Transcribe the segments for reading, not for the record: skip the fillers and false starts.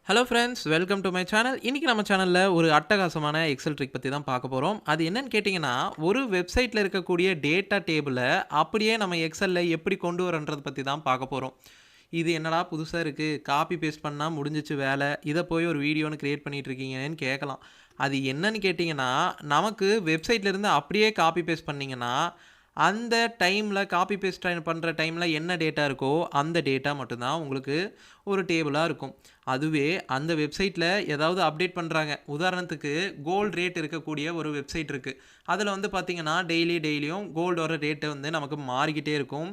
Hello friends, welcome to my channel. இன்னைக்கு நம்ம சேனல்ல ஒரு அட்டகாசமான எக்ஸல் ட்ரிக் பத்தி தான் பார்க்க போறோம். அது என்னன்னு கேட்டீங்கன்னா, ஒரு வெப்சைட்ல இருக்கக்கூடிய டேட்டா டேபிள அப்படியே நம்ம எக்ஸல்ல எப்படி கொண்டு வரன்றத பத்தி தான் பார்க்க போறோம். இது என்னடா புதுசா இருக்கு, காப்பி பேஸ்ட் பண்ணா முடிஞ்சிச்சு வேல. இத போய் ஒரு வீடியோன்னு கிரியேட் பண்ணிட்டு இருக்கீங்கன்னு கேட்கலாம். அது என்னன்னு கேட்டீங்கன்னா, நமக்கு வெப்சைட்ல இருந்து அப்படியே காப்பி பேஸ்ட் பண்ணீங்கன்னா, அந்த டைம்ல காப்பி பேஸ்ட் பண்ற டைம்ல என்ன டேட்டா இருக்கோ, அந்த டேட்டா மட்டும் தான் உங்களுக்கு ஒரு டேபிளா இருக்கும். அதுவே அந்த வெப்சைட்ல ஏதாவது அப்டேட் பண்றாங்க. உதாரணத்துக்கு கோல்ட் ரேட் இருக்கக்கூடிய ஒரு வெப்சைட் இருக்கு. அதுல வந்து பார்த்தீங்கன்னா, டெய்லியும் கோல்டோட ரேட் வந்து நமக்கு மாறிக்கிட்டே இருக்கும்.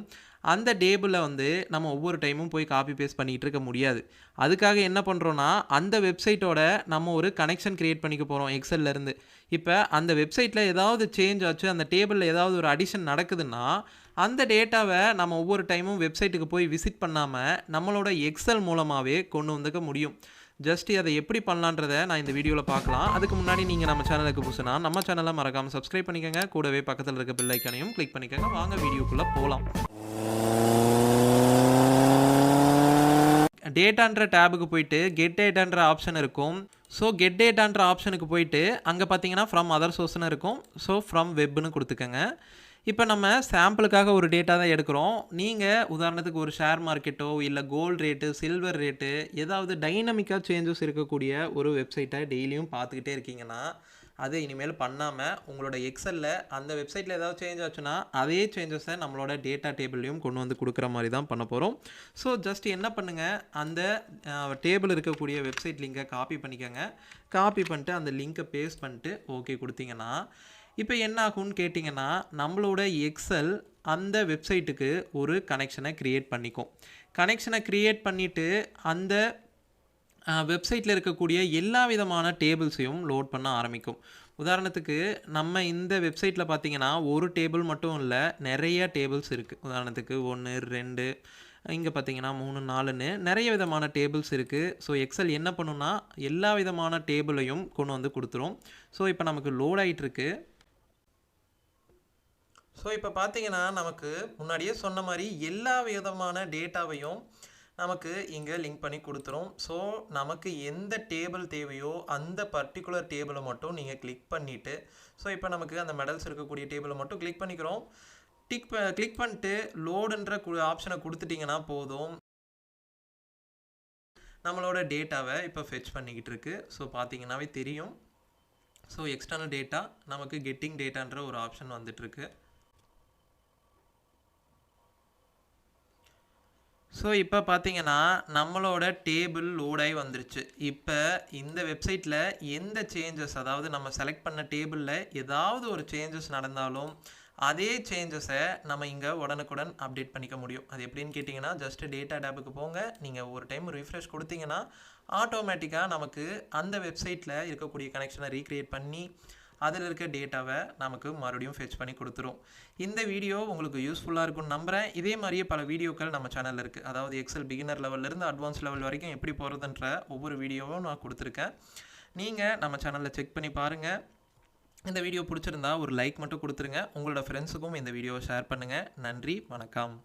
அந்த டேபிள வந்து நம்ம ஒவ்வொரு டைமும் போய் காப்பி பேஸ்ட் பண்ணிட்டு இருக்க முடியாது. அதுக்காக என்ன பண்றோம்னா, அந்த வெப்சைட்டோட நம்ம ஒரு கனெக்ஷன் கிரியேட் பண்ணிக்க போறோம் எக்ஸல்ல இருந்து. இப்ப அந்த வெப்சைட்ல ஏதாவது சேஞ்ச் ஆச்சு, அந்த டேபிள்ல ஏதாவது ஒரு அடிஷன் நடக்குதுன்னா, அந்த டேட்டாவ நம்ம ஒவ்வொரு டைமும் வெப்சைட்டுக்கு போய் விசிட் பண்ணாம, நம்மளோட எக்ஸல் மூலமாவே கொண்டு வந்துக்க முடியும். ஜஸ்ட் அத எப்படி பண்ணலான்றத நான் இந்த வீடியோல பார்க்கலாம். அதுக்கு முன்னாடி நீங்க நம்ம சேனலுக்கு புதுசுனா, நம்ம சேனல மறக்காம சப்ஸ்கிரைப் பண்ணிக்கங்க. கூடவே பக்கத்துல இருக்க பெல் ஐகானையும் கிளிக் பண்ணிக்கங்க. வாங்க வீடியோக்குள்ள போலாம். டேட்டான்ற டேபுக்கு போயிட்டு கெட் டேட்டான்ற ஆப்ஷன் இருக்கும். ஸோ கெட் டேட்டான்ற ஆப்ஷனுக்கு போயிட்டு அங்கே பார்த்தீங்கன்னா ஃப்ரம் அதர் சோர்ஸ்னு இருக்கும். ஸோ ஃப்ரம் வெப்னு கொடுத்துக்கங்க. இப்போ நம்ம சாம்பிளுக்காக ஒரு டேட்டா தான் எடுக்கிறோம். நீங்கள் உதாரணத்துக்கு ஒரு ஷேர் மார்க்கெட்டோ இல்லை கோல்டு ரேட்டு, சில்வர் ரேட்டு, ஏதாவது டைனமிக்காக சேஞ்சஸ் இருக்கக்கூடிய ஒரு வெப்சைட்டை டெய்லியும் பார்த்துக்கிட்டே இருக்கீங்கன்னா, அது இனிமேல் பண்ணாமல் உங்களோட எக்ஸலில் அந்த வெப்சைட்டில் ஏதாவது சேஞ்ச் ஆச்சுன்னா அதே சேஞ்சஸை நம்மளோட டேட்டா டேபிள்லையும் கொண்டு வந்து கொடுக்குற மாதிரி தான் பண்ண போகிறோம். ஸோ ஜஸ்ட் என்ன பண்ணுங்கள், அந்த டேபிள் இருக்கக்கூடிய வெப்சைட் லிங்கை காப்பி பண்ணிக்கோங்க. காப்பி பண்ணிட்டு அந்த லிங்கை பேஸ்ட் பண்ணிட்டு ஓகே கொடுத்தீங்கன்னா, இப்போ என்ன ஆகும்னு கேட்டிங்கன்னா, நம்மளோட எக்ஸல் அந்த வெப்சைட்டுக்கு ஒரு கனெக்ஷனை க்ரியேட் பண்ணிக்கும். கனெக்ஷனை க்ரியேட் பண்ணிவிட்டு அந்த வெப்சைட்டில் இருக்கக்கூடிய எல்லா விதமான டேபிள்ஸையும் லோட் பண்ண ஆரம்பிக்கும். உதாரணத்துக்கு நம்ம இந்த வெப்சைட்டில் பார்த்தீங்கன்னா ஒரு டேபிள் மட்டும் இல்லை, நிறைய டேபிள்ஸ் இருக்குது. உதாரணத்துக்கு 1, 2, இங்கே பார்த்தீங்கன்னா 3, 4ன்னு நிறைய விதமான டேபிள்ஸ் இருக்குது. ஸோ எக்ஸல் என்ன பண்ணுன்னா, எல்லா விதமான டேபிளையும் கொண்டு வந்து கொடுத்துரும். ஸோ இப்போ நமக்கு லோட் ஆகிட்டுருக்கு. ஸோ இப்போ பார்த்தீங்கன்னா நமக்கு முன்னாடியே சொன்ன மாதிரி எல்லா விதமான டேட்டாவையும் நமக்கு இங்கே லிங்க் பண்ணி கொடுத்துரும். ஸோ நமக்கு எந்த டேபிள் தேவையோ அந்த பர்டிகுலர் டேபிளை மட்டும் நீங்கள் கிளிக் பண்ணிவிட்டு, ஸோ இப்போ நமக்கு அந்த மெடல்ஸ் இருக்கக்கூடிய டேபிளை மட்டும் கிளிக் பண்ணிக்கிறோம். கிளிக் பண்ணிட்டு லோடுன்ற ஆப்ஷனை கொடுத்துட்டிங்கன்னா போதும். நம்மளோட டேட்டாவை இப்போ ஃபெச் பண்ணிக்கிட்டு இருக்கு. ஸோ பார்த்தீங்கன்னாவே தெரியும். ஸோ எக்ஸ்டர்னல் டேட்டா நமக்கு கெட்டிங் டேட்டான்ற ஒரு ஆப்ஷன் வந்துட்டுருக்கு. ஸோ இப்போ பார்த்தீங்கன்னா நம்மளோட டேபிள் லோடாகி வந்துருச்சு. இப்போ இந்த வெப்சைட்டில் எந்த சேஞ்சஸ், அதாவது நம்ம செலக்ட் பண்ண டேபிளில் ஏதாவது ஒரு சேஞ்சஸ் நடந்தாலும் அதே சேஞ்சஸை நம்ம இங்கே உடனுக்குடன் அப்டேட் பண்ணிக்க முடியும். அது எப்படின்னு கேட்டிங்கன்னா, ஜஸ்ட் டேட்டா டேபுக்கு போங்க. நீங்கள் ஒரு டைம் ரீஃப்ரெஷ் கொடுத்தீங்கன்னா ஆட்டோமேட்டிக்காக நமக்கு அந்த வெப்சைட்டில் இருக்கக்கூடிய கனெக்ஷனை ரீக்ரியேட் பண்ணி அதில் இருக்க டேட்டாவை நமக்கு மறுபடியும் ஃபெச் பண்ணி கொடுத்துரும். இந்த வீடியோ உங்களுக்கு யூஸ்ஃபுல்லாக இருக்கும்னு நம்புகிறேன். இதே மாதிரியே பல வீடியோக்கள் நம்ம சேனலில் இருக்குது. அதாவது எக்ஸல் பிகினர் லெவல்லேருந்து அட்வான்ஸ் லெவல் வரைக்கும் எப்படி போகிறதுன்ற ஒவ்வொரு வீடியோவும் நான் கொடுத்துருக்கேன். நீங்கள் நம்ம சேனலில் செக் பண்ணி பாருங்கள். இந்த வீடியோ பிடிச்சிருந்தா ஒரு லைக் மட்டும் கொடுத்துருங்க. உங்களோட ஃப்ரெண்ட்ஸுக்கும் இந்த வீடியோவை ஷேர் பண்ணுங்கள். நன்றி, வணக்கம்.